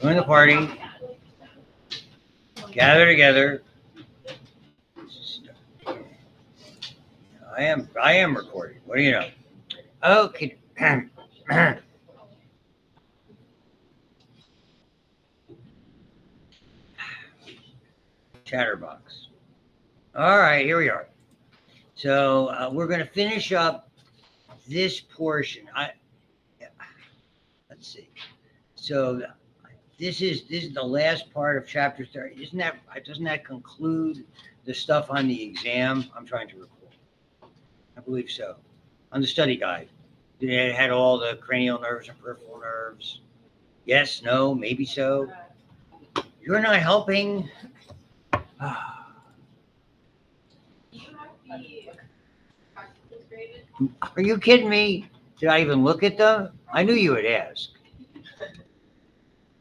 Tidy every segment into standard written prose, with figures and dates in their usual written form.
Join the party. Gather together. I am recording. What do you know? Okay. Chatterbox. All right, here we are. So we're going to finish up this portion. Let's see. So this is the last part of chapter 30. Doesn't that conclude the stuff on the exam? I'm trying to recall. I believe so. On the study guide, it had all the cranial nerves and peripheral nerves. Yes, no, maybe so. You're not helping. Are you kidding me? Did I even look at them? I knew you would ask.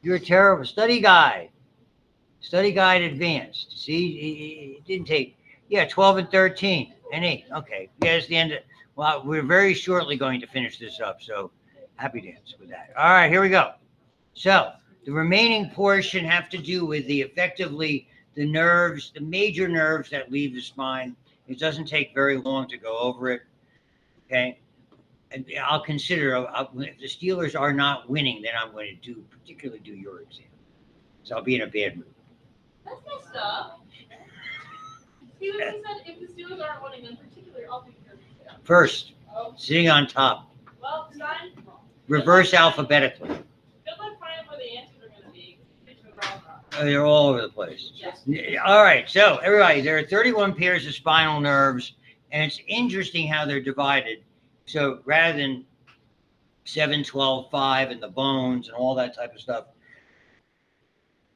You're a terrible study guide. Study guide advanced. See, it didn't take. Yeah, 12 and 13 and 8. Okay. Yeah, it's the end of. Well, we're very shortly going to finish this up. So happy dance with that. All right, here we go. So the remaining portion have to do with effectively the nerves, the major nerves that leave the spine. It doesn't take very long to go over it. Okay. And I'll consider if the Steelers are not winning, then I'm going to particularly do your exam. So I'll be in a bad mood. That's messed up. He said if the Steelers aren't winning, then particularly I'll be your exam. First, sitting on top. Well, Stein. Reverse alphabetically. Good luck finding where the answers are going to be. They're all over the place. Yes. All right. So everybody, there are 31 pairs of spinal nerves, and it's interesting how they're divided. So rather than 7, 12, 5, and the bones and all that type of stuff,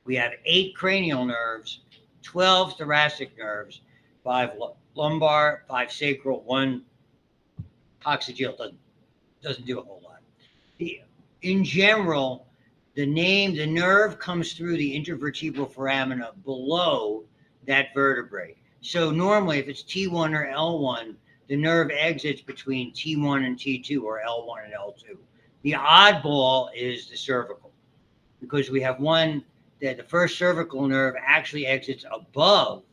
we have 8 cranial nerves, 12 thoracic nerves, 5 lumbar, 5 sacral, 1 coccygeal. Doesn't do a whole lot. In general, the nerve comes through the intervertebral foramina below that vertebrae. So normally, if it's T1 or L1, the nerve exits between T1 and T2 or L1 and L2. The oddball is the cervical, because we have one that the first cervical nerve actually exits above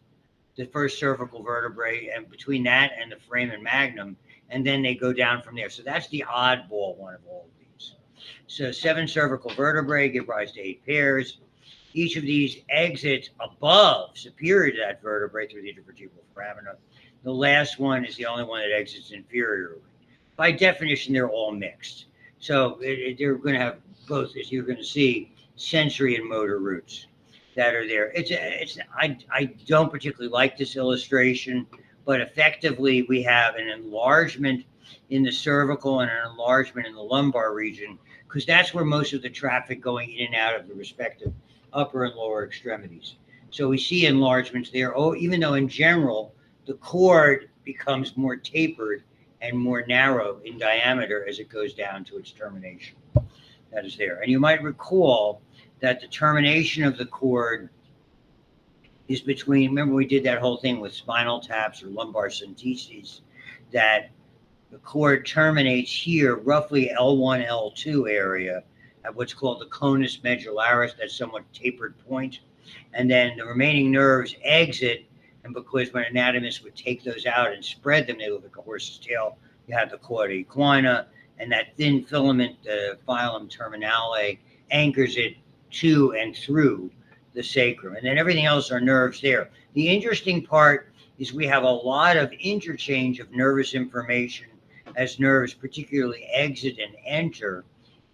the first cervical vertebrae and between that and the foramen magnum, and then they go down from there. So that's the oddball one of all of these. So 7 cervical vertebrae give rise to 8 pairs. Each of these exits above, superior to that vertebrae through the intervertebral foramina. The last one is the only one that exits inferiorly. By definition, they're all mixed. So they're going to have both, as you're going to see, sensory and motor roots that are there. I don't particularly like this illustration, but effectively we have an enlargement in the cervical and an enlargement in the lumbar region, because that's where most of the traffic going in and out of the respective upper and lower extremities. So we see enlargements there. Even though in general, the cord becomes more tapered and more narrow in diameter as it goes down to its termination. That is there. And you might recall that the termination of the cord is between, remember we did that whole thing with spinal taps or lumbar syntheses, that the cord terminates here, roughly L1, L2 area, at what's called the conus medullaris, that somewhat tapered point. And then the remaining nerves exit, and because when anatomists would take those out and spread them, they look like a horse's tail. You have the cauda equina, and that thin filament, the filum terminale, anchors it to and through the sacrum. And then everything else are nerves there. The interesting part is we have a lot of interchange of nervous information as nerves particularly exit and enter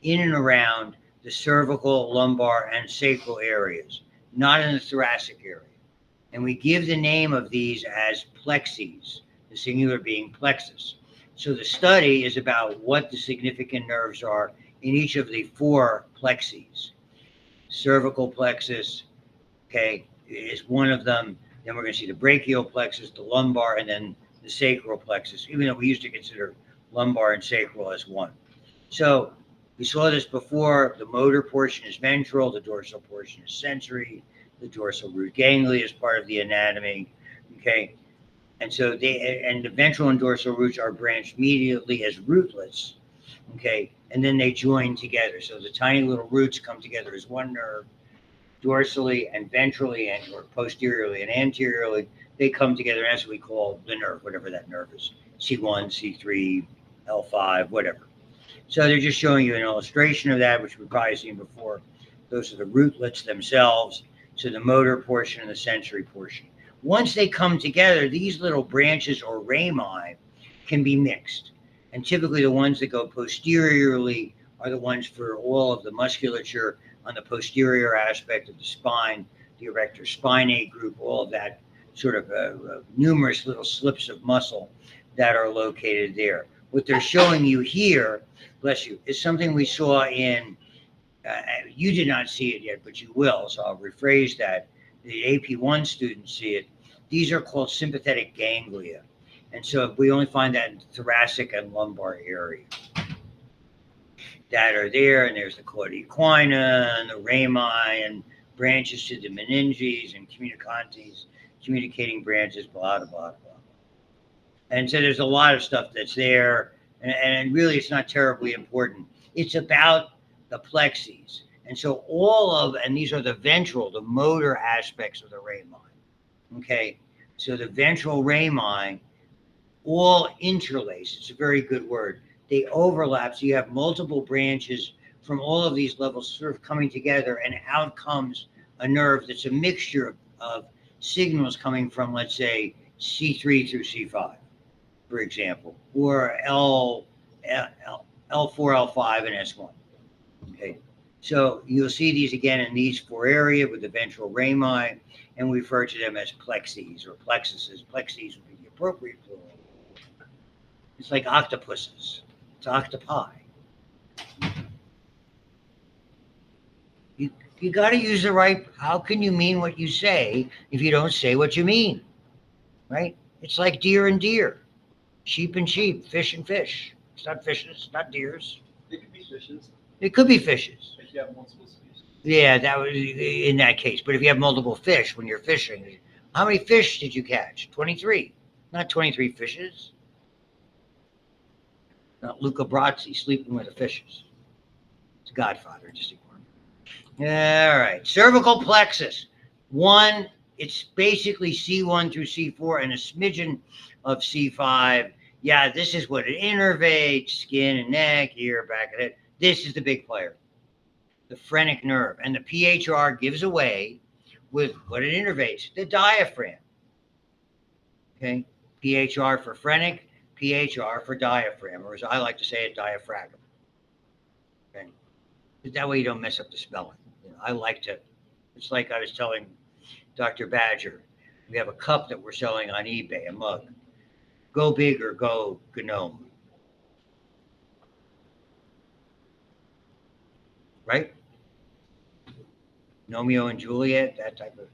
in and around the cervical, lumbar, and sacral areas, not in the thoracic area. And we give the name of these as plexes, the singular being plexus. So the study is about what the significant nerves are in each of the 4 plexes. Cervical plexus, okay, is one of them. Then we're going to see the brachial plexus, the lumbar, and then the sacral plexus, even though we used to consider lumbar and sacral as one. So we saw this before. The motor portion is ventral, the dorsal portion is sensory, the dorsal root ganglia is part of the anatomy, okay? And so the ventral and dorsal roots are branched medially as rootlets, Okay, and then they join together. So the tiny little roots come together as one nerve, dorsally and ventrally and or posteriorly and anteriorly. They come together as we call the nerve, whatever that nerve is, C1, C3, L5, whatever. So they're just showing you an illustration of that, which we've probably seen before. Those are the rootlets themselves. So the motor portion and the sensory portion. Once they come together, these little branches or rami can be mixed. And typically the ones that go posteriorly are the ones for all of the musculature on the posterior aspect of the spine, the erector spinae group, all of that sort of numerous little slips of muscle that are located there. What they're showing you here, bless you, is something we saw in, you did not see it yet, but you will, so I'll rephrase that. The AP1 students see it. These are called sympathetic ganglia. And so we only find that in the thoracic and lumbar area that are there. And there's the chorda equina and the rami and branches to the meninges and communicantes, communicating branches, blah, blah, blah, blah. And so there's a lot of stuff that's there. And really, it's not terribly important. It's about the plexes. And so and these are the ventral, the motor aspects of the rami. Okay. So the ventral rami all interlace. It's a very good word. They overlap. So you have multiple branches from all of these levels sort of coming together, and out comes a nerve that's a mixture of signals coming from, let's say, C3 through C5, for example, or L4, L5, and S1. Okay. So you'll see these again in these four areas with the ventral rami, and we refer to them as plexes or plexuses. Plexes would be the appropriate plural. It's like octopuses. It's octopi. You got to use the right. How can you mean what you say if you don't say what you mean? Right? It's like deer and deer, sheep and sheep, fish and fish. It's not fishes, not deers. It could be fishes It could be fishes. if you have multiple species. Yeah, that was in that case. But if you have multiple fish when you're fishing, how many fish did you catch? 23. Not 23 fishes. Not Luca Brasi sleeping with the fishes. It's Godfather, just ignore him. All right. Cervical plexus. One, it's basically C1 through C4 and a smidgen of C5. Yeah, this is what it innervates, skin and neck, ear, back of the head. This is the big player, the phrenic nerve. And the PHR gives away with what it innervates, the diaphragm. Okay? PHR for phrenic, PHR for diaphragm, or as I like to say it, diaphragm. Okay? That way you don't mess up the spelling. I like to, it's like I was telling Dr. Badger, we have a cup that we're selling on eBay, a mug. Go big or go gnome. Right? Romeo and Juliet, that type of,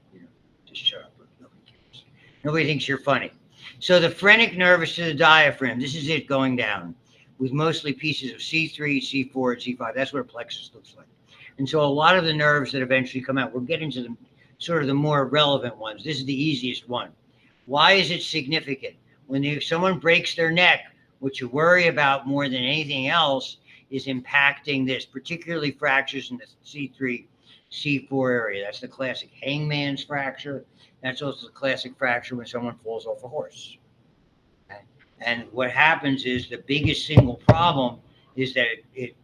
just shut up. Nobody cares. Nobody thinks you're funny. So the phrenic nerve is to the diaphragm. This is it going down with mostly pieces of C3, C4, and C5. That's what a plexus looks like. And so a lot of the nerves that eventually come out, we're getting to the sort of the more relevant ones. This is the easiest one. Why is it significant? When someone breaks their neck, what you worry about more than anything else is impacting this, particularly fractures in the C3, C4 area. That's the classic hangman's fracture. That's also the classic fracture when someone falls off a horse. Okay? And what happens is the biggest single problem is that it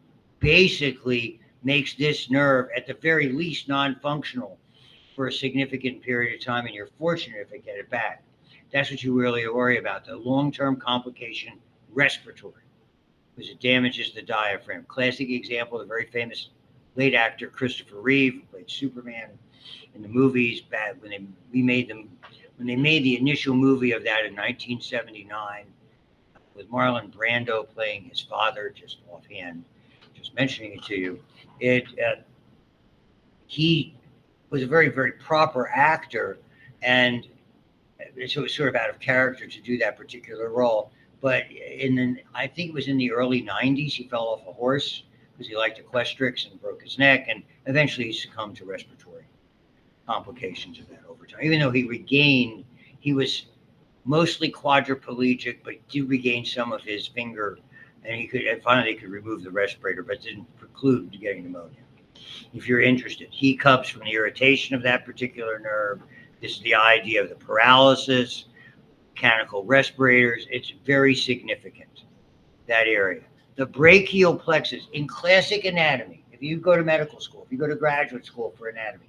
basically makes this nerve, at the very least, non-functional for a significant period of time, and you're fortunate if they get it back. That's what you really worry about, the long-term complication, respiratory, because it damages the diaphragm. Classic example, the very famous late actor Christopher Reeve, who played Superman in the movies, when they made the initial movie of that in 1979, with Marlon Brando playing his father, just offhand, just mentioning it to you, he was a very, very proper actor, and so it was sort of out of character to do that particular role. But I think it was in the early 90s, he fell off a horse because he liked equestrics and broke his neck, and eventually he succumbed to respiratory complications of that over time. Even though he was mostly quadriplegic, but did regain some of his finger And finally they could remove the respirator, but it didn't preclude getting pneumonia. If you're interested, hiccups from the irritation of that particular nerve. This is the idea of the paralysis, mechanical respirators. It's very significant, that area. The brachial plexus in classic anatomy, if you go to medical school, if you go to graduate school for anatomy,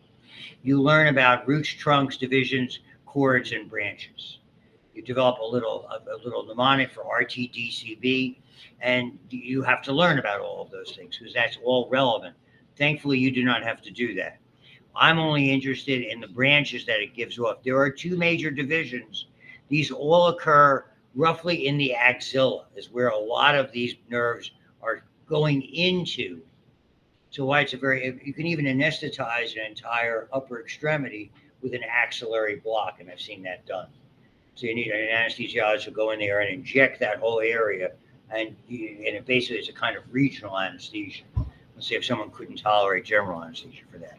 you learn about roots, trunks, divisions, cords, and branches. You develop a little mnemonic for RTDCB, and you have to learn about all of those things because that's all relevant. Thankfully, you do not have to do that. I'm only interested in the branches that it gives off. There are two major divisions. These all occur roughly in the axilla, is where a lot of these nerves are going into. So why it's you can even anesthetize an entire upper extremity with an axillary block, and I've seen that done. So you need an anesthesiologist to go in there and inject that whole area, and it basically is a kind of regional anesthesia. Let's see if someone couldn't tolerate general anesthesia for that.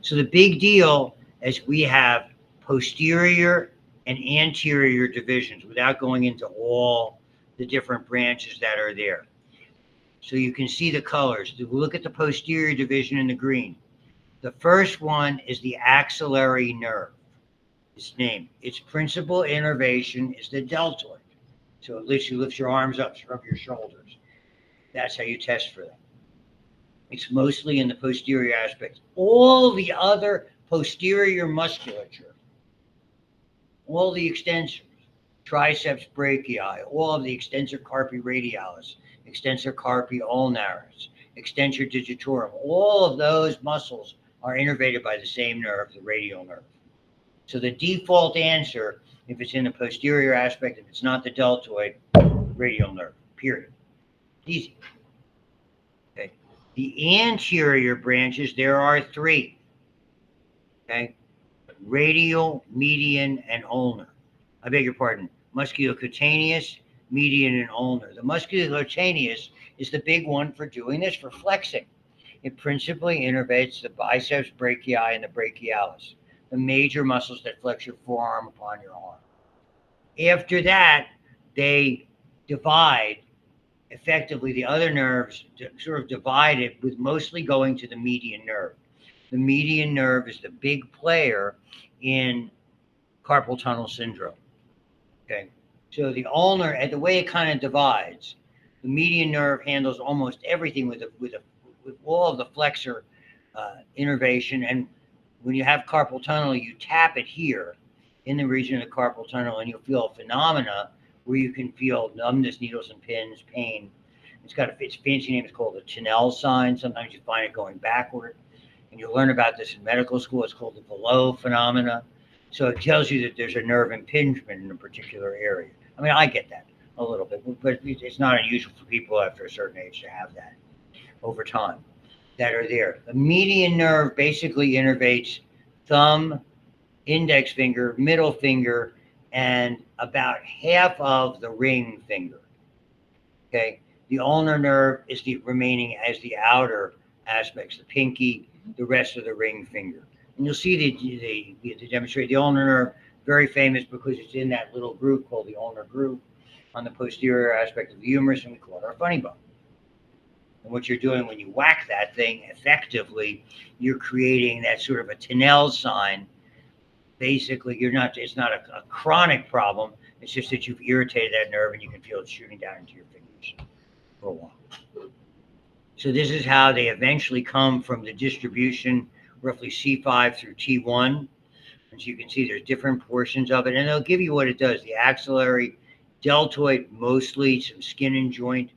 So the big deal is we have posterior and anterior divisions without going into all the different branches that are there. So you can see the colors. Look at the posterior division in the green. The first one is the axillary nerve. Its name. Its principal innervation is the deltoid. So it lets you lift your arms up, rub your shoulders. That's how you test for that. It's mostly in the posterior aspect. All the other posterior musculature, all the extensors, triceps brachii, all of the extensor carpi radialis, extensor carpi ulnaris, extensor digitorum, all of those muscles are innervated by the same nerve, the radial nerve. So the default answer, if it's in the posterior aspect, if it's not the deltoid, radial nerve, period. Easy. Okay. The anterior branches, there are three. Okay. Radial, median, and ulnar. I beg your pardon. Musculocutaneous, median, and ulnar. The musculocutaneous is the big one for doing this, for flexing. It principally innervates the biceps brachii and the brachialis, the major muscles that flex your forearm upon your arm. After that, they divide effectively. The other nerves sort of divided, with mostly going to the median nerve. The median nerve is the big player in carpal tunnel syndrome. Okay, so the ulnar, and the way it kind of divides, the median nerve handles almost everything with all of the flexor innervation. And when you have carpal tunnel, you tap it here in the region of the carpal tunnel, and you'll feel a phenomena where you can feel numbness, needles and pins, pain. Its fancy name is called the Tinel sign. Sometimes you find it going backward, and you'll learn about this in medical school. It's called the Biol phenomena. So it tells you that there's a nerve impingement in a particular area. I mean, I get that a little bit, but it's not unusual for people after a certain age to have that over time that are there. The median nerve basically innervates thumb, index finger, middle finger, and about half of the ring finger. Okay. The ulnar nerve is the remaining as the outer aspects, the pinky, the rest of the ring finger. And you'll see the demonstrate the ulnar nerve, very famous because it's in that little groove called the ulnar groove on the posterior aspect of the humerus, and we call it our funny bone. And what you're doing when you whack that thing effectively, you're creating that sort of a Tinel sign. Basically, it's not a chronic problem. It's just that you've irritated that nerve and you can feel it shooting down into your fingers for a while. So this is how they eventually come from the distribution, roughly C5 through T1. As you can see, there's different portions of it, and they'll give you what it does. The axillary, deltoid, mostly some skin and joint,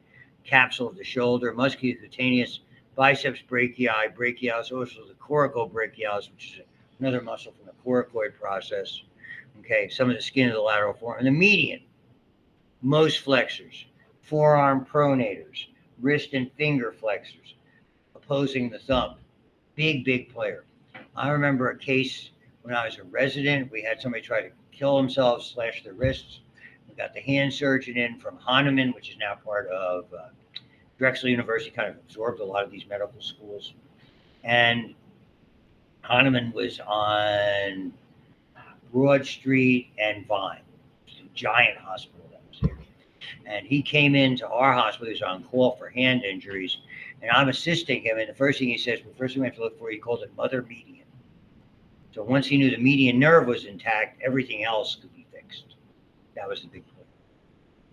capsule of the shoulder, musculocutaneous, biceps brachii, brachialis, also the coracobrachialis, which is another muscle from the coracoid process. Okay, some of the skin of the lateral forearm, and the median, most flexors, forearm pronators, wrist and finger flexors, opposing the thumb. Big player. I remember a case when I was a resident. We had somebody try to kill themselves, slash their wrists. We got the hand surgeon in from Hahnemann, which is now part of Drexel University, kind of absorbed a lot of these medical schools. And Hahnemann was on Broad Street and Vine, a giant hospital that was there. And he came into our hospital. He was on call for hand injuries, and I'm assisting him. And the first thing he says, the first thing we have to look for, he calls it mother median. So once he knew the median nerve was intact, everything else could be fixed. That was the big point.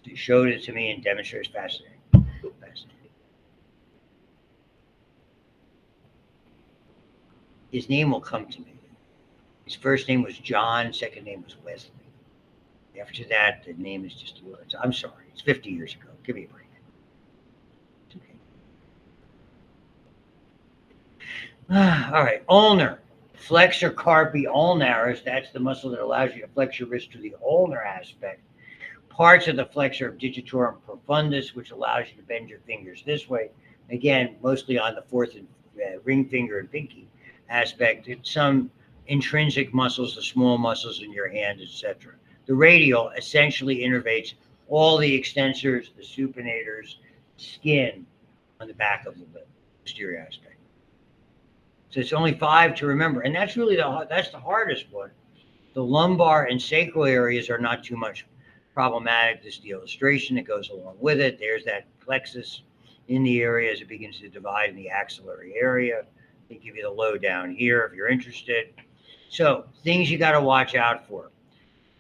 He showed it to me and demonstrated. It's fascinating. Fascinating. His name will come to me. His first name was John, second name was Wesley. After that, the name is just words. I'm sorry. It's 50 years ago. Give me a break. It's okay. All right. Ulnar. Flexor carpi ulnaris. That's the muscle that allows you to flex your wrist to the ulnar aspect. Parts of the flexor digitorum profundus, which allows you to bend your fingers this way. Again, mostly on the fourth and ring finger and pinky aspect. It's some intrinsic muscles, the small muscles in your hand, etc. The radial essentially innervates all the extensors, the supinators, skin on the back of the limb, posterior aspect. So it's only 5 to remember, and that's really that's the hardest one. The lumbar and sacral areas are not too much problematic. This is the illustration that goes along with it. There's that plexus in the area as it begins to divide in the axillary area. They give you the lowdown here if you're interested. So things you got to watch out for.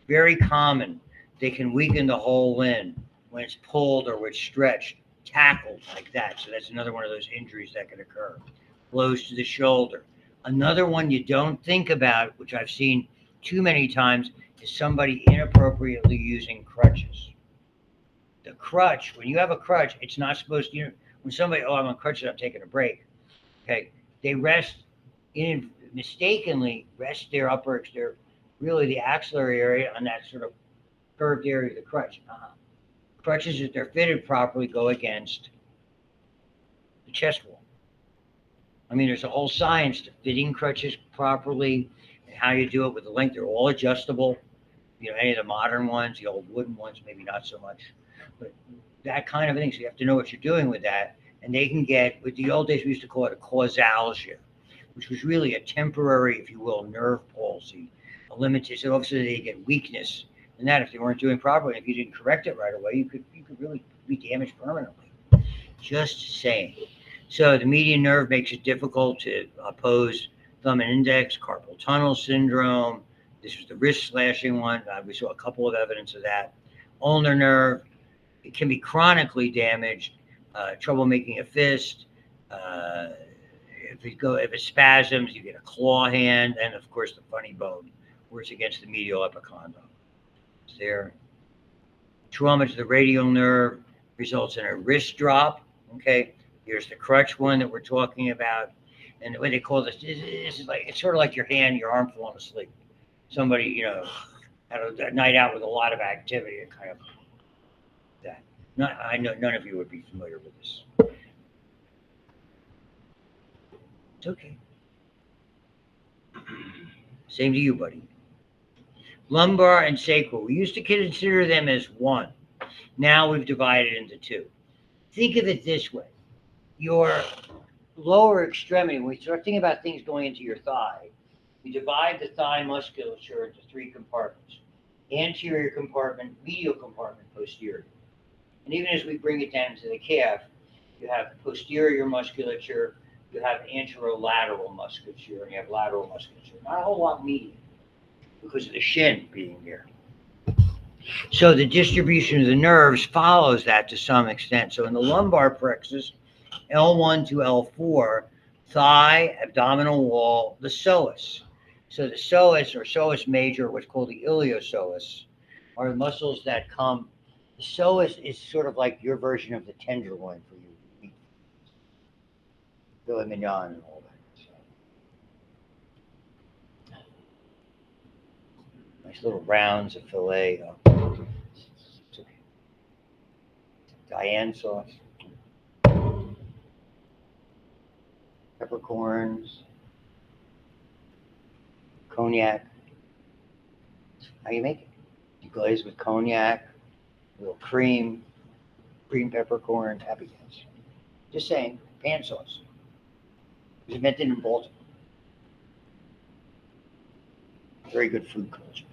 Very common. They can weaken the whole limb when it's pulled or when it's stretched, tackled like that. So that's another one of those injuries that can occur. Blows to the shoulder. Another one you don't think about, which I've seen too many times, is somebody inappropriately using crutches. The crutch, when you have a crutch, it's not supposed to, when somebody, I'm on crutches, I'm taking a break. Okay. They mistakenly rest their really the axillary area on that sort of curved area of the crutch. Crutches, if they're fitted properly, go against the chest wall. I mean, there's a whole science to fitting crutches properly and how you do it with the length. They're all adjustable. Any of the modern ones, the old wooden ones, maybe not so much, but that kind of thing. So you have to know what you're doing with that. And they can get, with the old days, we used to call it a causalgia, which was really a temporary, if you will, nerve palsy, a limited. So obviously they get weakness in that if they weren't doing properly. If you didn't correct it right away, you could really be damaged permanently. Just saying. So the median nerve makes it difficult to oppose thumb and index, carpal tunnel syndrome. This was the wrist slashing one. We saw a couple of evidence of that. Ulnar nerve, it can be chronically damaged, trouble making a fist. If it spasms, you get a claw hand, and of course the funny bone, where it's against the medial epicondyle. It's there. Trauma to the radial nerve results in a wrist drop. Okay, here's the crutch one that we're talking about, and the way they call this is like it's sort of like your arm falling asleep. Somebody had a night out with a lot of activity and kind of that. I know none of you would be familiar with this. It's okay. Same to you, buddy. Lumbar and sacral. We used to consider them as one. Now we've divided into 2. Think of it this way. Your lower extremity, when we start thinking about things going into your thigh, we divide the thigh musculature into 3 compartments. Anterior compartment, medial compartment, posterior. And even as we bring it down to the calf, you have posterior musculature, you have anterolateral musculature, and you have lateral musculature. Not a whole lot medial because of the shin being here. So the distribution of the nerves follows that to some extent. So in the lumbar plexus, L1 to L4, thigh, abdominal wall, the psoas. So the psoas or psoas major, what's called the iliopsoas, are the muscles that come. The psoas is sort of like your version of the tenderloin for you. Filet mignon and all that. Nice little rounds of filet. Cayenne sauce. Peppercorns. Cognac. How you make it? You glaze with cognac, a little cream, peppercorn, happy days. Just saying, pan sauce. It was invented in Baltimore. Very good food culture.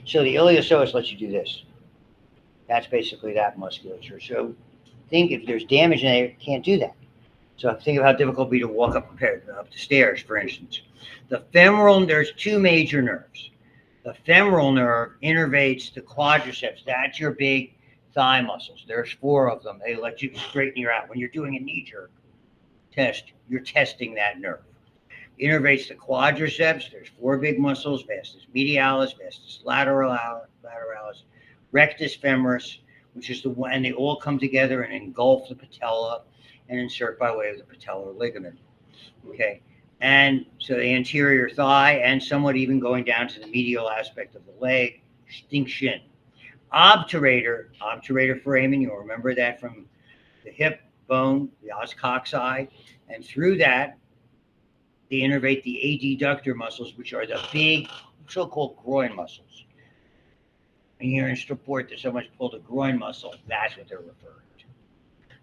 So the iliopsoas lets you do this. That's basically that musculature. So think if there's damage in there, it can't do that. So think of how difficult it would be to walk up the stairs, for instance. The femoral, there's two major nerves. The femoral nerve innervates the quadriceps. That's your big thigh muscles. There's four of them. They let you straighten you out. When you're doing a knee jerk test, you're testing that nerve. Innervates the quadriceps. There's four big muscles: vastus medialis, vastus lateralis, rectus femoris, which is the one, and they all come together and engulf the patella and insert by way of the patellar ligament. Okay. And so the anterior thigh, and somewhat even going down to the medial aspect of the leg, think shin. Obturator foramen, you'll remember that from the hip bone, the os cocci, and through that, they innervate the adductor muscles, which are the big so-called groin muscles. And here in support, there's so much called the groin muscle. That's what they're referring to.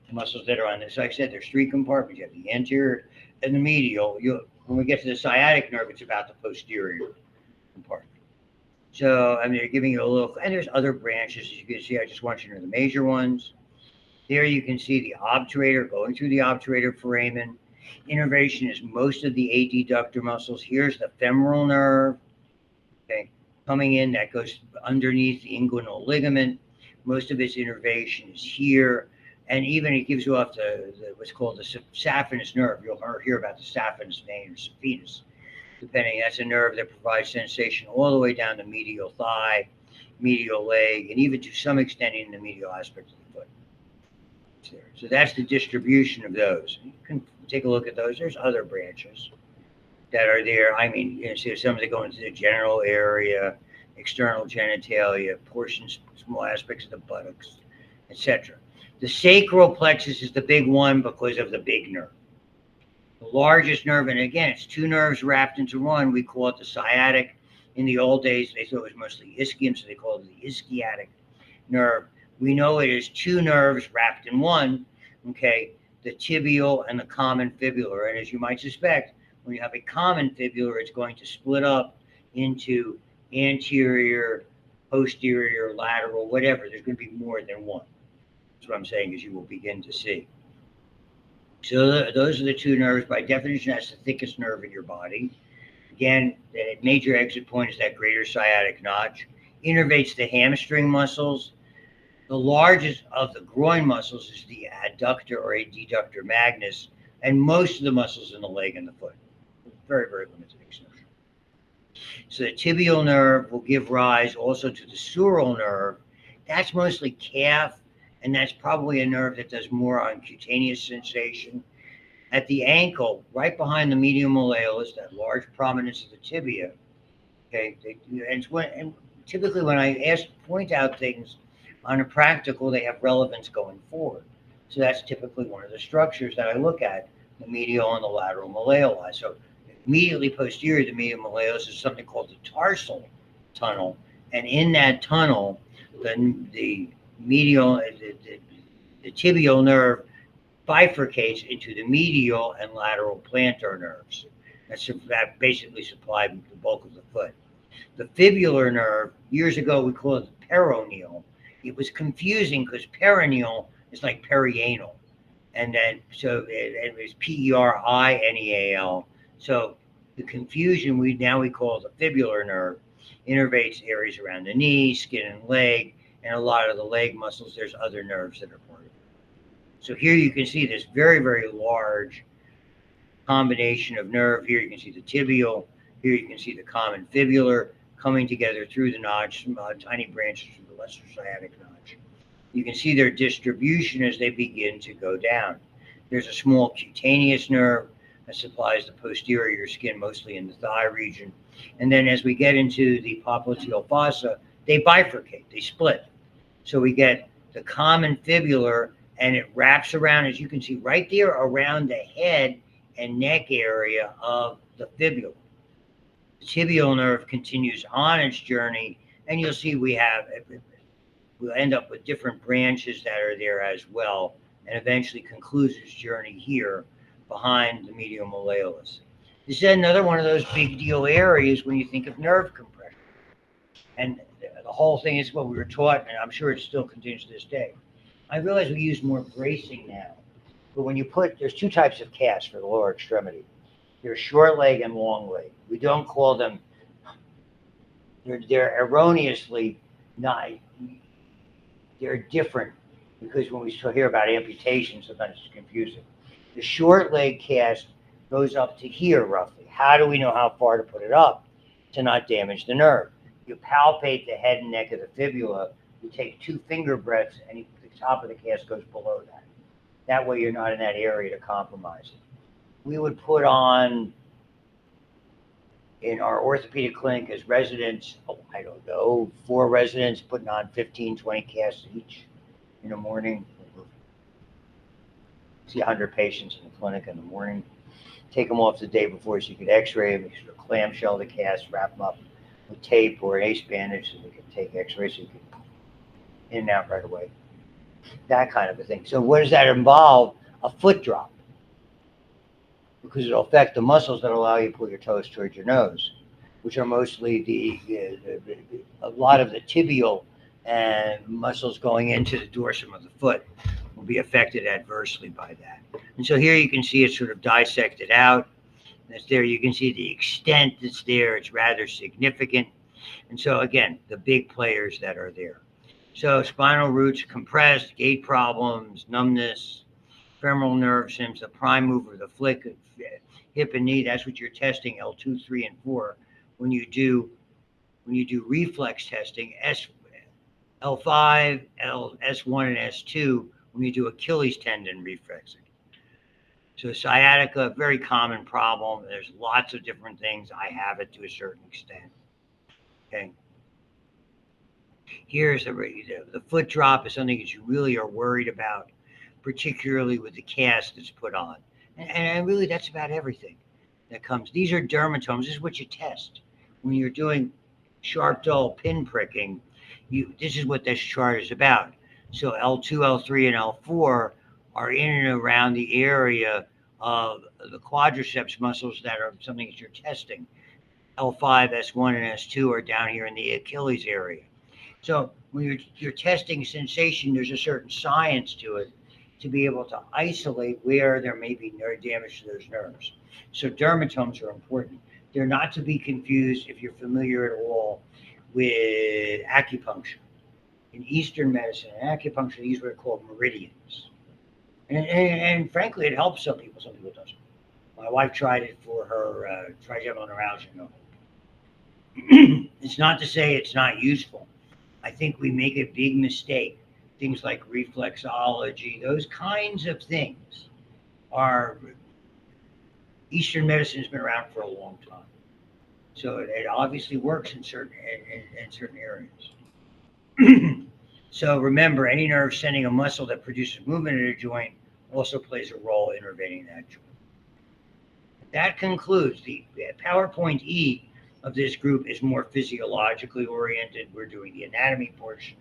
The muscles that are on this. Like I said, there's three compartments. You have the anterior and the medial. When we get to the sciatic nerve, it's about the posterior compartment. So, I mean, they're giving you a little, and there's other branches, as you can see. I just want you to know the major ones. There you can see the obturator going through the obturator foramen. Innervation is most of the adductor muscles. Here's the femoral nerve, okay, coming in, that goes underneath the inguinal ligament. Most of its innervation is here. And even it gives you off what's called the saphenous nerve. You'll hear about the saphenous vein or saphenous, depending. That's a nerve that provides sensation all the way down the medial thigh, medial leg, and even to some extent in the medial aspect of the foot. So that's the distribution of those. You can take a look at those. There's other branches that are there. I mean, you see some that go into the general area, external genitalia, portions, small aspects of the buttocks, etc. The sacral plexus is the big one because of the big nerve. The largest nerve, and again, it's two nerves wrapped into one. We call it the sciatic. In the old days, they thought it was mostly ischium, so they called it the ischiatic nerve. We know it is two nerves wrapped in one, okay, the tibial and the common fibular. And as you might suspect, when you have a common fibular, it's going to split up into anterior, posterior, lateral, whatever. There's going to be more than one. That's what I'm saying, as you will begin to see. So those are the two nerves. By definition, that's the thickest nerve in your body. Again, the major exit point is that greater sciatic notch. Innervates the hamstring muscles. The largest of the groin muscles is the adductor or adductor magnus, and most of the muscles in the leg and the foot. Very, very limited extension. So the tibial nerve will give rise also to the sural nerve. That's mostly calf, and that's probably a nerve that does more on cutaneous sensation. At the ankle, right behind the medial malleolus, that large prominence of the tibia. Okay, and typically when I point out things on a practical, they have relevance going forward. So that's typically one of the structures that I look at, the medial and the lateral malleoli. So immediately posterior to the medial malleolus is something called the tarsal tunnel, and in that tunnel, the medial, the tibial nerve bifurcates into the medial and lateral plantar nerves. That basically supplied the bulk of the foot. The fibular nerve, years ago we called it the peroneal. It was confusing because perineal is like perianal. And then, so it was perineal. So the confusion, we call it the fibular nerve, innervates areas around the knee, skin and leg, and a lot of the leg muscles. There's other nerves that are part of it. So here you can see this very, very large combination of nerve. Here you can see the tibial. Here you can see the common fibular coming together through the notch, some tiny branches from the lesser sciatic notch. You can see their distribution as they begin to go down. There's a small cutaneous nerve that supplies the posterior skin, mostly in the thigh region. And then as we get into the popliteal fossa, they bifurcate, they split. So we get the common fibular, and it wraps around, as you can see right there, around the head and neck area of the fibula. The tibial nerve continues on its journey, and you'll see we'll end up with different branches that are there as well, and eventually concludes its journey here behind the medial malleolus. This is another one of those big deal areas when you think of nerve compression. And the whole thing is what we were taught, and I'm sure it still continues to this day. I realize we use more bracing now, but when you there's two types of casts for the lower extremity. There's short leg and long leg. We don't call them, they're erroneously not, they're different because when we hear about amputation, sometimes it's confusing. The short leg cast goes up to here roughly. How do we know how far to put it up to not damage the nerve? You palpate the head and neck of the fibula. You take 2 finger breaths, and the top of the cast goes below that. That way, you're not in that area to compromise it. We would put on in our orthopedic clinic as residents, 4 residents putting on 15, 20 casts each in the morning. See 100 patients in the clinic in the morning. Take them off the day before so you could x-ray them, sort of clamshell the cast, wrap them up with tape or an ace bandage so they can take x-rays so you can in and out right away. That kind of a thing. So what does that involve? A foot drop. Because it'll affect the muscles that allow you to pull your toes towards your nose, which are mostly a lot of the tibial and muscles going into the dorsum of the foot will be affected adversely by that. And so here you can see it sort of dissected out. That's there. You can see the extent that's there. It's rather significant. And so again, the big players that are there. So spinal roots compressed, gait problems, numbness, femoral nerve systems, the prime mover, the flick, hip and knee. That's what you're testing L2, 3, and 4 when you do reflex testing. L5, S1, and S2 when you do Achilles tendon reflexing. So sciatica, very common problem. There's lots of different things. I have it to a certain extent. Okay. Here's the foot drop is something that you really are worried about, particularly with the cast that's put on. And really, that's about everything that comes. These are dermatomes. This is what you test when you're doing sharp, dull pin pricking. This is what this chart is about. So L2, L3, and L4 are in and around the area of the quadriceps muscles that are something that you're testing. L5, S1, and S2 are down here in the Achilles area. So when you're testing sensation, there's a certain science to it to be able to isolate where there may be nerve damage to those nerves. So dermatomes are important. They're not to be confused, if you're familiar at all, with acupuncture. In Eastern medicine and acupuncture, these are called meridians. And frankly, it helps some people doesn't. My wife tried it for her trigeminal neuralgia. It's not to say it's not useful. I think we make a big mistake. Things like reflexology, those kinds of things are, Eastern medicine has been around for a long time. So it obviously works in certain areas. So remember, any nerve sending a muscle that produces movement in a joint also plays a role innervating that joint. That concludes the PowerPoint E of this group is more physiologically oriented. We're doing the anatomy portion.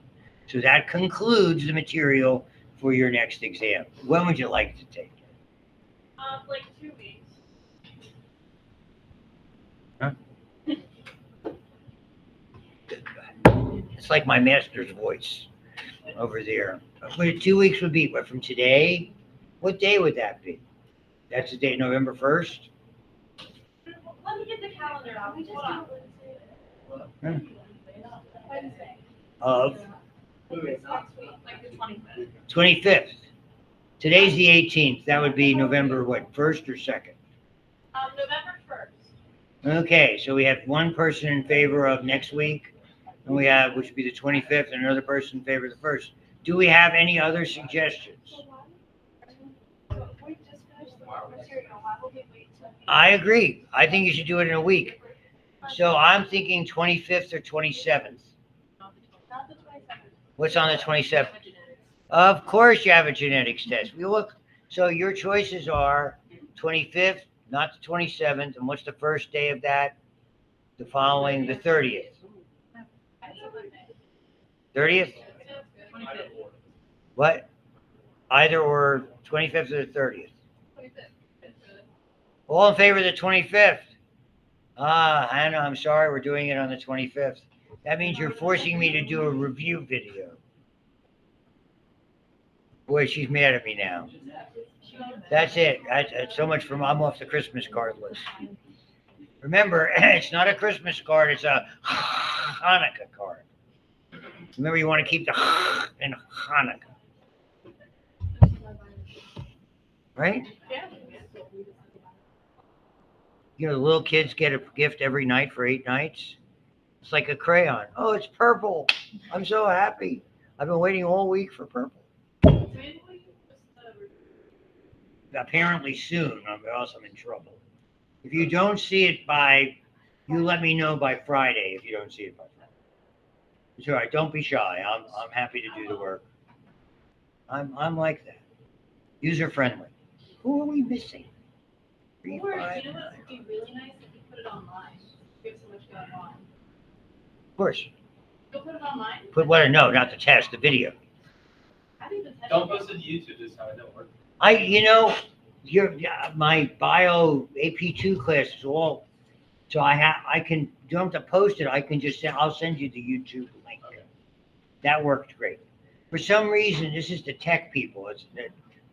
So that concludes the material for your next exam. When would you like to take it? Like 2 weeks. Huh? It's like my master's voice over there. 2 weeks would be what, from today? What day would that be? That's the date, November 1st? Let me get the calendar out. Hold on. Wednesday. Of Next week, like the 25th. 25th. Today's the 18th. That would be November what, 1st or 2nd? November 1st. Okay, so we have one person in favor of next week, and we have, which would be the 25th, and another person in favor of the 1st. Do we have any other suggestions? We just finished the material. Why would we wait till? I agree. I think you should do it in a week. So I'm thinking 25th or 27th. Not the 27th. What's on the 27th? Of course you have a genetics test. We look. So your choices are 25th, not the 27th. And what's the first day of that? The following, the 30th. 30th? What? Either or 25th or the 30th. All in favor of the 25th? Hannah, I'm sorry, we're doing it on the 25th. That means you're forcing me to do a review video. Boy, she's mad at me now. That's it. That's so much from I'm off the Christmas card list. Remember, it's not a Christmas card, it's a Hanukkah card. Remember, you want to keep the in Hanukkah, right? You know, the little kids get a gift every night for 8 nights. It's like a crayon. Oh, it's purple. I'm so happy. I've been waiting all week for purple. Apparently soon, or else I'm in trouble. If you don't see it you let me know by Friday if you don't see it by Friday. It's all right. Don't be shy. I'm happy to do the work. I'm like that. User friendly. Who are we missing? 3, Or, 5, you know 9. what would be really nice if you put it online? You have so much going on. Of course. You'll put it online? Put what? No, not the test, the video. How do you even test Don't it? post it to YouTube, this is how it don't work. My bio AP2 class is all, so don't have to post it. I'll send you the YouTube link. Okay. That worked great. For some reason, this is the tech people.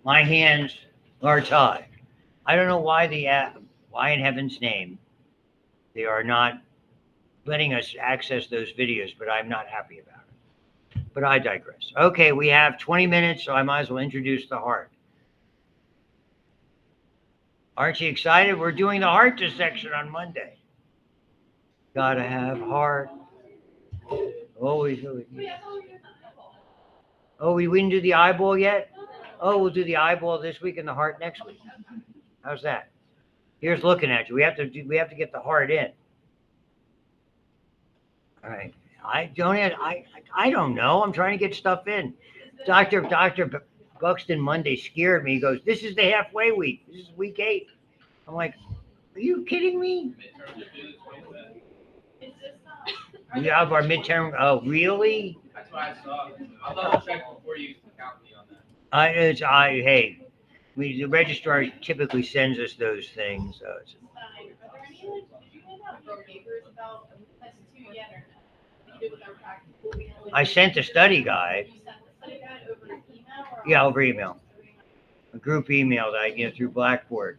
My hands are tied. I don't know why why in heaven's name they are not letting us access those videos, but I'm not happy about it. But I digress. Okay, we have 20 minutes, so I might as well introduce the heart. Aren't you excited? We're doing the heart dissection on Monday. Gotta have heart. Always. Wait, I thought we were doing the eyeball. Oh, we didn't do the eyeball yet? Oh, we'll do the eyeball this week and the heart next week. How's that? Here's looking at you. We have to get the heart in. All right. I don't know. I'm trying to get stuff in. Dr. Buxton Monday scared me. He goes, "This is the halfway week. This is week 8." I'm like, "Are you kidding me?" Midterms are due the 25th. Is this, We have our midterm. Oh, really? That's what I saw. I'll double check before you count me on that. Hey, the registrar typically sends us those things. are there any, did you hand out your papers about test 2 yet or no? You did with our practical. I sent the study guide. You sent the study guide over email or? Yeah, over email. A group email that I get through Blackboard.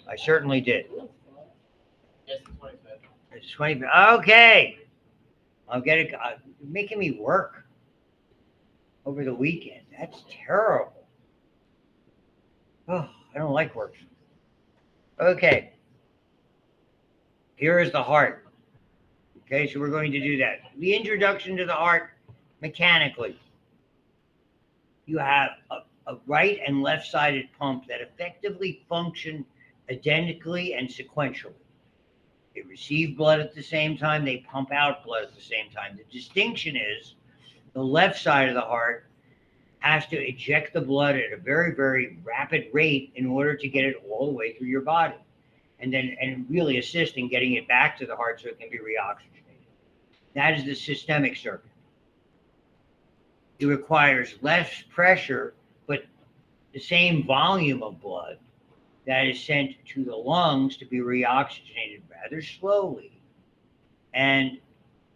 I certainly did. Yes, the 25th. It's 20. Okay. I'll get it. You're making me work over the weekend. That's terrible. Oh, I don't like working. Okay. Here is the heart. Okay, so we're going to do that. The introduction to the heart mechanically. You have a right and left-sided pump that effectively function identically and sequentially. They receive blood at the same time, they pump out blood at the same time. The distinction is the left side of the heart has to eject the blood at a very, very rapid rate in order to get it all the way through your body and really assist in getting it back to the heart so it can be reoxygenated. That is the systemic circuit. It requires less pressure, but the same volume of blood that is sent to the lungs to be reoxygenated rather slowly. And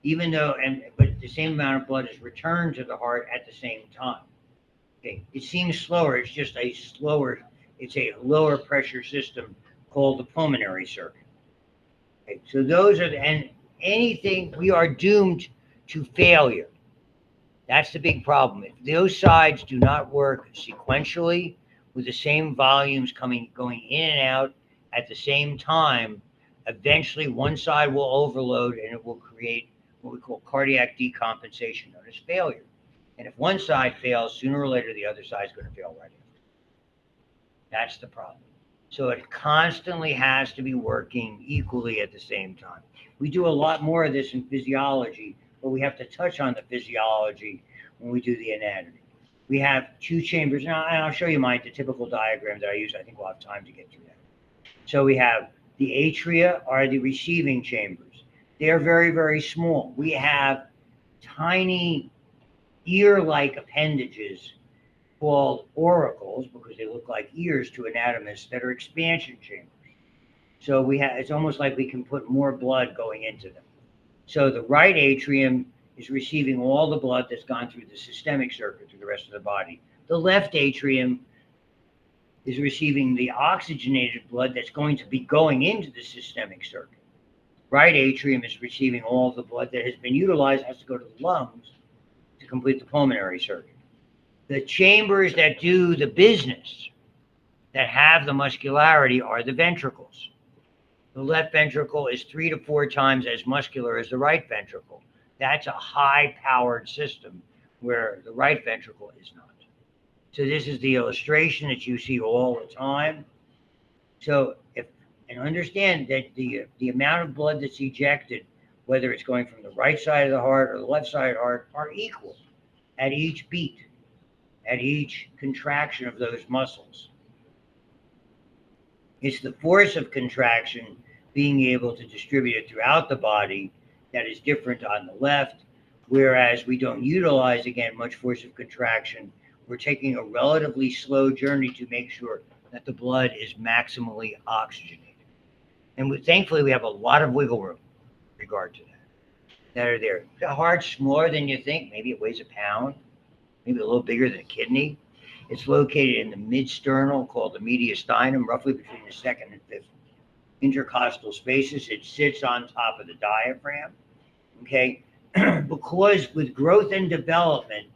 but the same amount of blood is returned to the heart at the same time. Okay, it seems slower. It's a lower pressure system called the pulmonary circuit. Okay, so anything, we are doomed to failure. That's the big problem. If those sides do not work sequentially with the same volumes going in and out at the same time, eventually one side will overload and it will create what we call cardiac decompensation, known as failure. And if one side fails, sooner or later, the other side is going to fail right after. That's the problem. So it constantly has to be working equally at the same time. We do a lot more of this in physiology, but we have to touch on the physiology when we do the anatomy. We have 2 chambers. Now, and I'll show you the typical diagram that I use. I think we'll have time to get through that. So we have the atria are the receiving chambers. They're very, very small. We have tiny ear-like appendages called auricles, because they look like ears to anatomists, that are expansion chambers. So it's almost like we can put more blood going into them. So the right atrium is receiving all the blood that's gone through the systemic circuit through the rest of the body. The left atrium is receiving the oxygenated blood that's going to be going into the systemic circuit. Right atrium is receiving all the blood that has been utilized, has to go to the lungs to complete the pulmonary circuit. The chambers that do the business, that have the muscularity, are the ventricles. The left ventricle is 3 to 4 times as muscular as the right ventricle. That's a high-powered system where the right ventricle is not. So this is the illustration that you see all the time. So and understand that the amount of blood that's ejected, whether it's going from the right side of the heart or the left side of the heart, are equal at each beat, at each contraction of those muscles. It's the force of contraction being able to distribute it throughout the body that is different on the left, whereas we don't utilize, again, much force of contraction. We're taking a relatively slow journey to make sure that the blood is maximally oxygenated. And thankfully, we have a lot of wiggle room in regard to that are there. The heart's smaller than you think. Maybe it weighs a pound, maybe a little bigger than a kidney. It's located in the mid-sternal, called the mediastinum, roughly between the second and fifth intercostal spaces. It sits on top of the diaphragm, okay? Because with growth and development,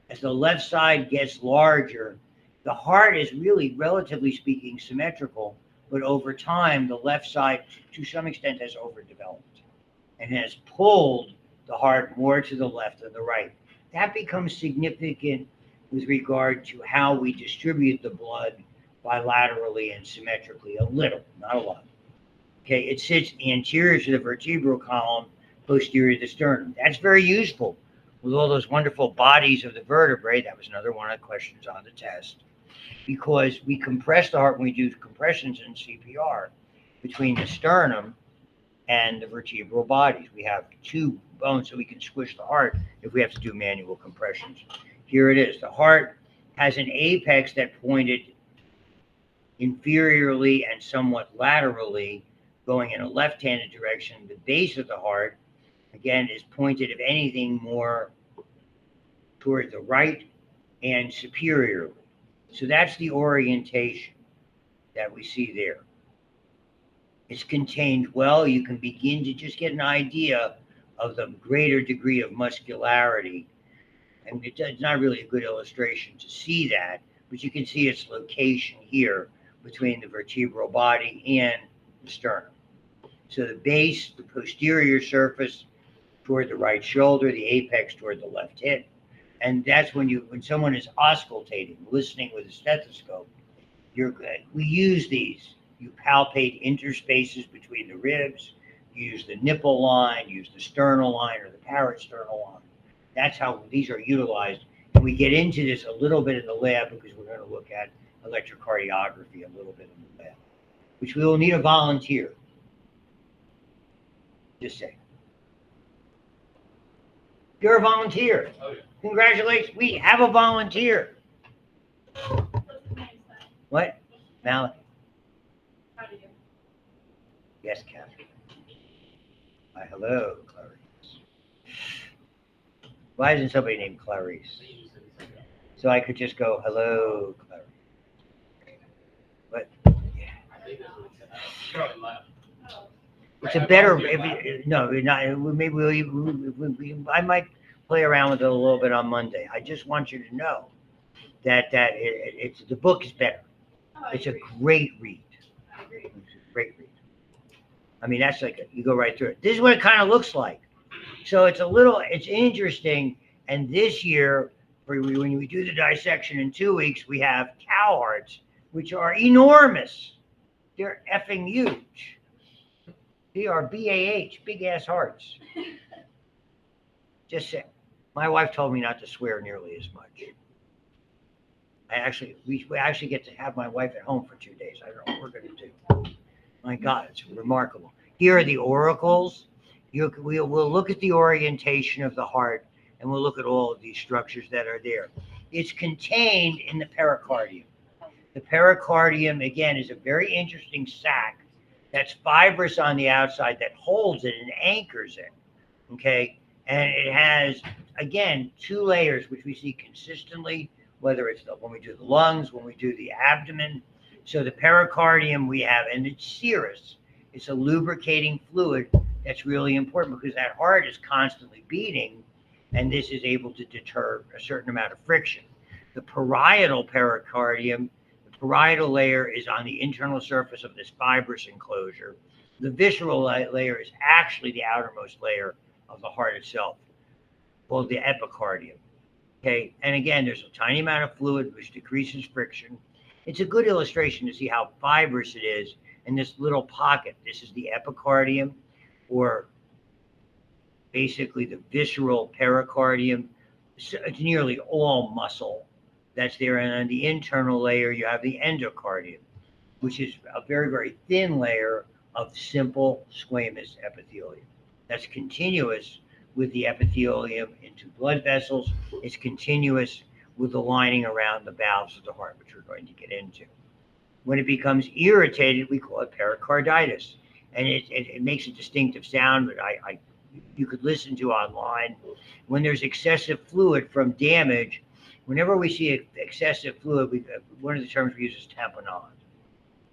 as the left side gets larger, the heart is really, relatively speaking, symmetrical, but over time, the left side, to some extent, has overdeveloped and has pulled the heart more to the left than the right. That becomes significant with regard to how we distribute the blood bilaterally and symmetrically, a little, not a lot. Okay, it sits anterior to the vertebral column, posterior to the sternum. That's very useful with all those wonderful bodies of the vertebrae. That was another one of the questions on the test. Because we compress the heart when we do compressions in CPR between the sternum and the vertebral bodies. We have 2 bones, so we can squish the heart if we have to do manual compressions. Here it is. The heart has an apex that pointed inferiorly and somewhat laterally, going in a left-handed direction. The base of the heart, again, is pointed, if anything, more toward the right and superiorly. So that's the orientation that we see there. It's contained well. You can begin to just get an idea of the greater degree of muscularity. And it's not really a good illustration to see that, but you can see its location here between the vertebral body and the sternum. So the base, the posterior surface toward the right shoulder, the apex toward the left hip. And that's when someone is auscultating, listening with a stethoscope, we use these. You palpate interspaces between the ribs, you use the nipple line, use the sternal line or the parasternal line. That's how these are utilized. And we get into this a little bit in the lab because we're going to look at electrocardiography a little bit in the lab, which we will need a volunteer. Just say. You're a volunteer. Oh, yeah. Congratulations. We have a volunteer. What? Mallory. How do you? Yes, Catherine. Hi, hello, Clarice. Why isn't somebody named Clarice? So I could just go, hello, Clarice. But, yeah. It's a better, no, not, maybe I might play around with it a little bit on Monday. I just want you to know that the book is better. It's a great read. It's a great read. I mean, that's like, you go right through it. This is what it kind of looks like. So it's interesting. And this year, when we do the dissection in 2 weeks, we have cow hearts, which are enormous. They're effing huge. They are BAH, big ass hearts. Just say, my wife told me not to swear nearly as much. We actually get to have my wife at home for 2 days. I don't know what we're going to do. My God, it's remarkable. Here are the auricles. We'll look at the orientation of the heart, and we'll look at all of these structures that are there. It's contained in the pericardium. The pericardium, again, is a very interesting sac that's fibrous on the outside that holds it and anchors it. Okay. And it has, again, two layers, which we see consistently, whether it's when we do the lungs, when we do the abdomen. So the pericardium we have, and it's serous. It's a lubricating fluid that's really important because that heart is constantly beating, and this is able to deter a certain amount of friction. The parietal pericardium, the parietal layer is on the internal surface of this fibrous enclosure. The visceral layer is actually the outermost layer of the heart itself, called the epicardium. Okay, and again, there's a tiny amount of fluid which decreases friction. It's a good illustration to see how fibrous it is in this little pocket. This is the epicardium, or basically the visceral pericardium. So it's nearly all muscle that's there. And on the internal layer, you have the endocardium, which is a very, very thin layer of simple squamous epithelium that's continuous with the epithelium into blood vessels. It's continuous with the lining around the valves of the heart, which we're going to get into. When it becomes irritated, we call it pericarditis. And it makes a distinctive sound that you could listen to online. When there's excessive fluid from damage, whenever we see excessive fluid, one of the terms we use is tamponade.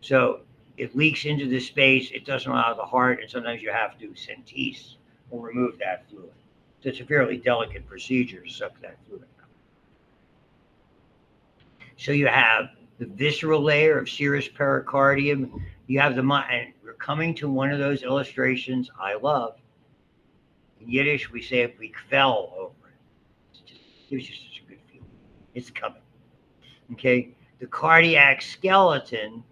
So it leaks into the space, it doesn't allow the heart, and sometimes you have to centise or remove that fluid. So it's a fairly delicate procedure to suck that fluid out. So you have the visceral layer of serous pericardium. You have and we're coming to one of those illustrations I love. In Yiddish, we say if we fell over it. It gives you such a good feeling. It's coming. Okay? The cardiac skeleton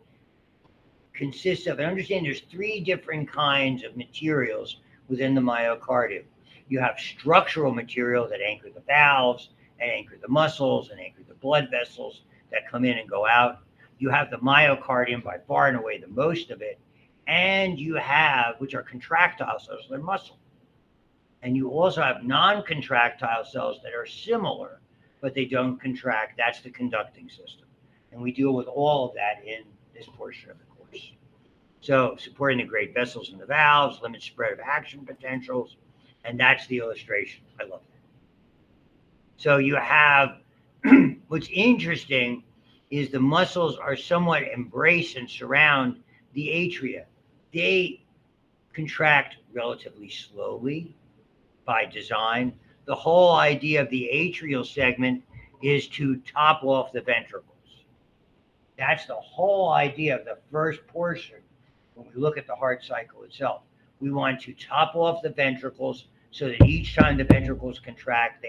consists of, and understand there's three different kinds of materials within the myocardium. You have structural material that anchor the valves and anchor the muscles and anchor the blood vessels that come in and go out. You have the myocardium, by far and away the most of it, and you have, which are contractile cells, they're muscle. And you also have non-contractile cells that are similar, but they don't contract. That's the conducting system. And we deal with all of that in this portion of the course. So supporting the great vessels and the valves, limit spread of action potentials, and that's the illustration. I love that. So you have, what's interesting is the muscles are somewhat embrace and surround the atria. They contract relatively slowly by design. The whole idea of the atrial segment is to top off the ventricles. That's the whole idea of the first portion. When we look at the heart cycle itself, we want to top off the ventricles so that each time the ventricles contract,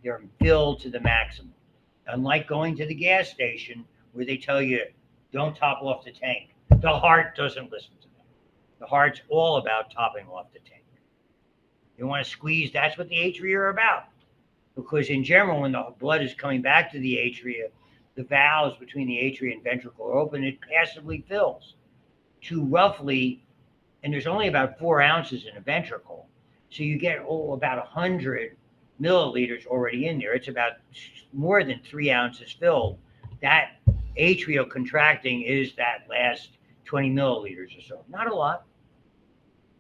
they're filled to the maximum. Unlike going to the gas station where they tell you, don't top off the tank. The heart doesn't listen to that. The heart's all about topping off the tank. You want to squeeze, that's what the atria are about. Because in general, when the blood is coming back to the atria, the valves between the atria and ventricle are open, it passively fills to roughly, and there's only about 4 ounces in a ventricle. So you get about 100 milliliters already in there. It's about more than 3 ounces filled. That atrial contracting is that last 20 milliliters or so. Not a lot.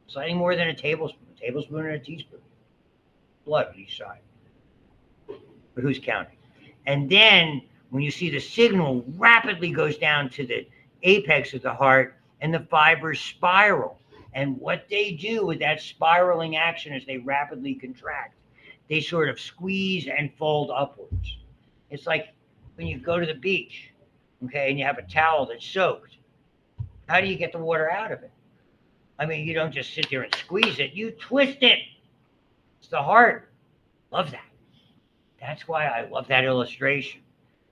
Slightly more than a tablespoon and a teaspoon. Blood on each side. But who's counting? And then when you see the signal rapidly goes down to the apex of the heart and the fibers spiral. And what they do with that spiraling action as they rapidly contract, they sort of squeeze and fold upwards. It's like when you go to the beach, okay, and you have a towel that's soaked. How do you get the water out of it? I mean, you don't just sit there and squeeze it. You twist it. It's the heart. Love that. That's why I love that illustration.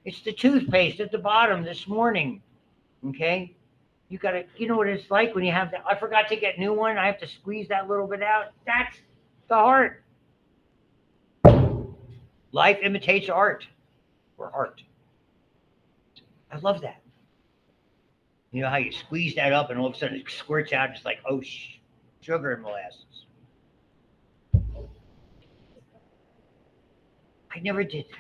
It's the toothpaste at the bottom this morning, okay? You know what it's like when you have that. I forgot to get new one. I have to squeeze that little bit out. That's the heart. Life imitates art, or art. I love that. You know how you squeeze that up and all of a sudden it squirts out just like, oh, sugar and molasses. I never did that.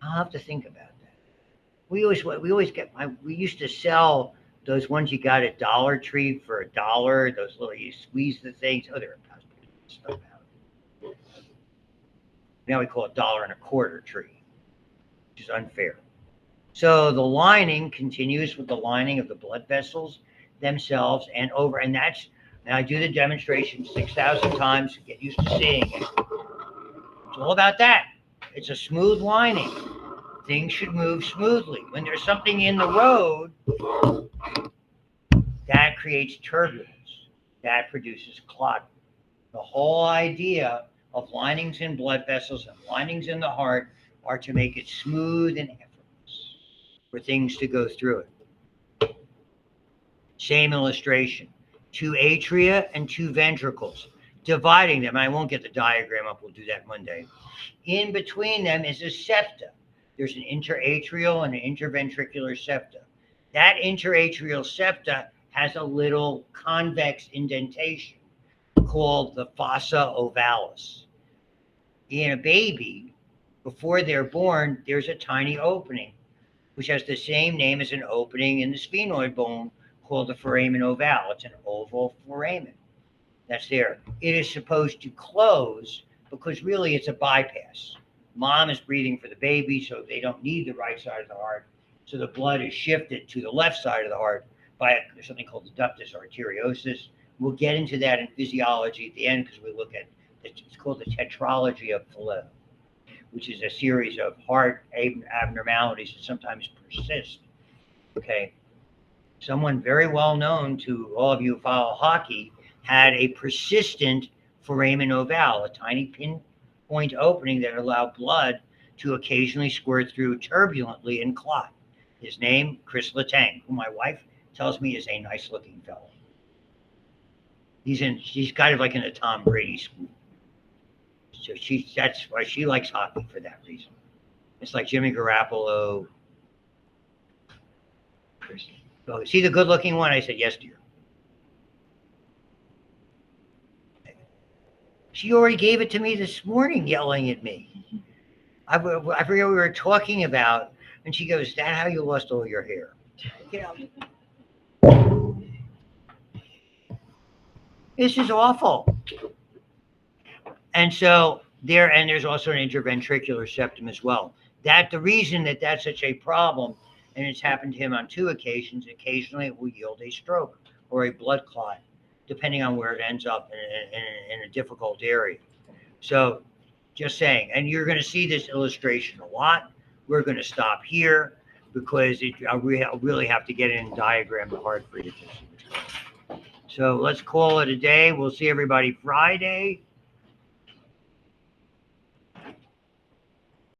I'll have to think about that. We used to sell those ones you got at Dollar Tree for $1, those little, you squeeze the things. Oh, they're stuff out. Now we call it $1.25 tree, which is unfair. So the lining continues with the lining of the blood vessels themselves and over, and I do the demonstration 6,000 times to get used to seeing it. It's all about that. It's a smooth lining. Things should move smoothly. When there's something in the road, that creates turbulence. That produces clotting. The whole idea of linings in blood vessels and linings in the heart are to make it smooth and effortless for things to go through it. Same illustration. 2 atria and 2 ventricles. Dividing them, I won't get the diagram up, we'll do that Monday. In between them is a septa. There's an interatrial and an interventricular septa. That interatrial septa has a little convex indentation called the fossa ovalis. In a baby, before they're born, there's a tiny opening, which has the same name as an opening in the sphenoid bone called the foramen ovale. It's an oval foramen. That's there. It is supposed to close because really it's a bypass. Mom is breathing for the baby, so they don't need the right side of the heart. So the blood is shifted to the left side of the heart by something called the ductus arteriosus. We'll get into that in physiology at the end because we look at, it's called the tetralogy of Fallot, which is a series of heart abnormalities that sometimes persist. Okay. Someone very well known to all of you who follow hockey had a persistent foramen ovale, a tiny pinpoint opening that allowed blood to occasionally squirt through turbulently and clot. His name, Chris Letang, who my wife tells me is a nice looking fellow. She's kind of like in a Tom Brady school. So that's why she likes hockey, for that reason. It's like Jimmy Garoppolo. Chris. Oh, see the good looking one? I said yes, dear. She already gave it to me this morning, yelling at me. I forget what we were talking about, and she goes, "Is that how you lost all your hair?" You know, this is awful. And so there's also an interventricular septum as well. The reason that that's such a problem, and it's happened to him on 2 occasions, occasionally it will yield a stroke or a blood clot, depending on where it ends up in a difficult area. So just saying, and you're going to see this illustration a lot. We're going to stop here because I really have to get in and diagram the heart for you. So let's call it a day. We'll see everybody Friday.